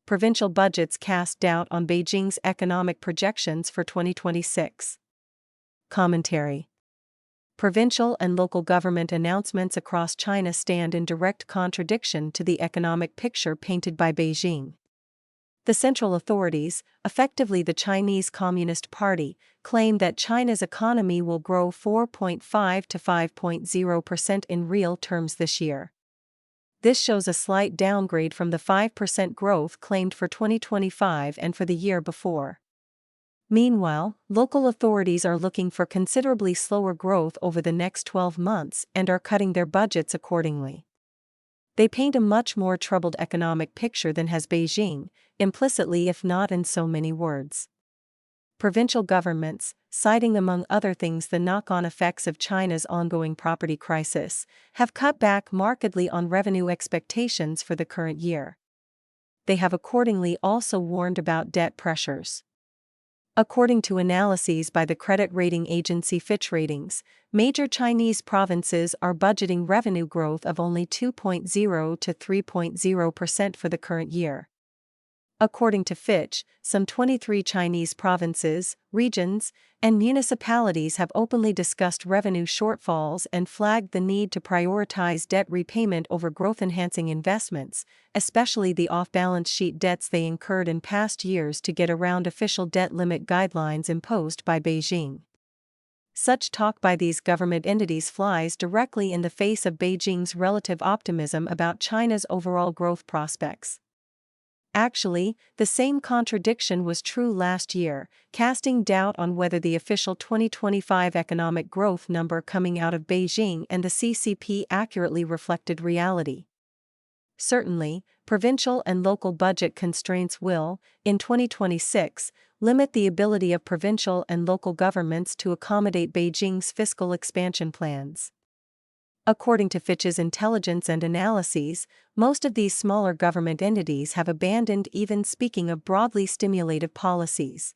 provincial budgets cast doubt on Beijing's economic projections for 2026. Commentary. Provincial and local government announcements across China stand in direct contradiction to the economic picture painted by Beijing. The central authorities, effectively the Chinese Communist Party, claim that China's economy will grow 4.5 to 5.0% in real terms this year. This shows a slight downgrade from the 5% growth claimed for 2025 and for the year before. Meanwhile, local authorities are looking for considerably slower growth over the next 12 months and are cutting their budgets accordingly. They paint a much more troubled economic picture than has Beijing, implicitly if not in so many words. Provincial governments, citing among other things the knock-on effects of China's ongoing property crisis, have cut back markedly on revenue expectations for the current year. They have accordingly also warned about debt pressures. According to analyses by the credit rating agency Fitch Ratings, major Chinese provinces are budgeting revenue growth of only 2.0 to 3.0% for the current year. According to Fitch, some 23 Chinese provinces, regions, and municipalities have openly discussed revenue shortfalls and flagged the need to prioritize debt repayment over growth-enhancing investments, especially the off-balance sheet debts they incurred in past years to get around official debt limit guidelines imposed by Beijing. Such talk by these government entities flies directly in the face of Beijing's relative optimism about China's overall growth prospects. Actually, the same contradiction was true last year, casting doubt on whether the official 2025 economic growth number coming out of Beijing and the CCP accurately reflected reality. Certainly, provincial and local budget constraints will, in 2026, limit the ability of provincial and local governments to accommodate Beijing's fiscal expansion plans. According to Fitch's intelligence and analyses, most of these smaller government entities have abandoned even speaking of broadly stimulative policies.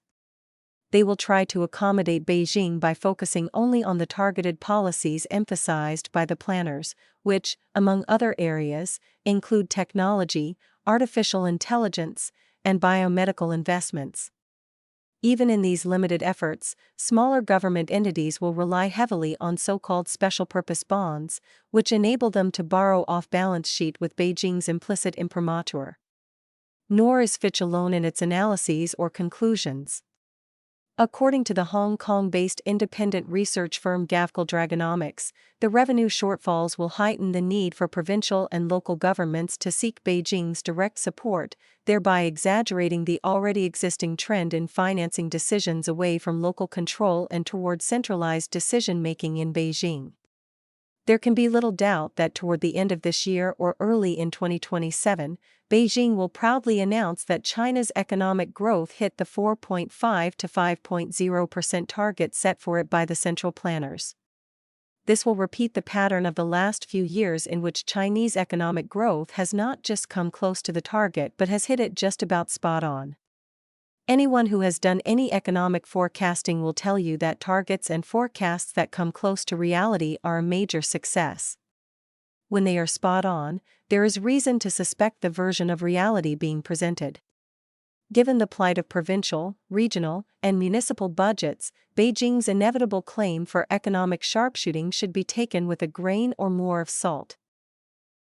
They will try to accommodate Beijing by focusing only on the targeted policies emphasized by the planners, which, among other areas, include technology, artificial intelligence, and biomedical investments. Even in these limited efforts, smaller government entities will rely heavily on so-called special-purpose bonds, which enable them to borrow off-balance sheet with Beijing's implicit imprimatur. Nor is Fitch alone in its analyses or conclusions. According to the Hong Kong-based independent research firm Gavkal Dragonomics, the revenue shortfalls will heighten the need for provincial and local governments to seek Beijing's direct support, thereby exaggerating the already existing trend in financing decisions away from local control and toward centralized decision-making in Beijing. There can be little doubt that toward the end of this year or early in 2027, Beijing will proudly announce that China's economic growth hit the 4.5 to 5.0% target set for it by the central planners. This will repeat the pattern of the last few years in which Chinese economic growth has not just come close to the target but has hit it just about spot on. Anyone who has done any economic forecasting will tell you that targets and forecasts that come close to reality are a major success. When they are spot on, there is reason to suspect the version of reality being presented. Given the plight of provincial, regional, and municipal budgets, Beijing's inevitable claim for economic sharpshooting should be taken with a grain or more of salt.